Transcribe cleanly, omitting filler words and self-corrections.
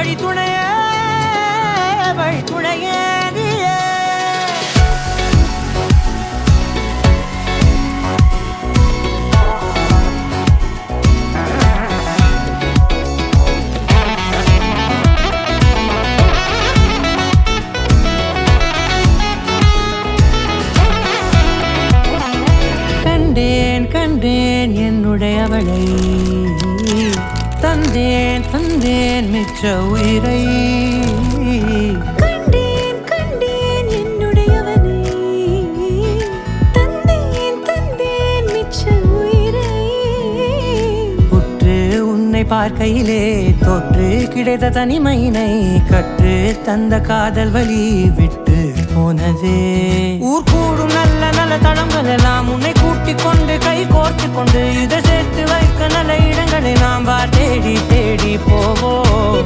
வழி துணையே வழி துணையே நீயே. கண்டேன் கண்டேன் என்னுடையவளை, தந்தேன் தந்தேன் மிச்ச உயிரை. கண்டேன் கண்டேன் என்னுடையவனை, தந்தேன் தந்தேன் மிச்ச உயிரை. உற்று உன்னை பார்க்கையிலே தொற்று கிடைத்த தனிமையினை கற்று தந்த காதல் வழி விட்டு போனதே. ஊர் கூடும் நல்ல நல்ல தளங்கள் எல்லாம் உன்னை கூட்டிக் கொண்டு கை கோர்த்து கொண்டு இதை சேர்த்து வைக்க நல்ல இடங்களை நாம் தேடி தேடி போவோம்.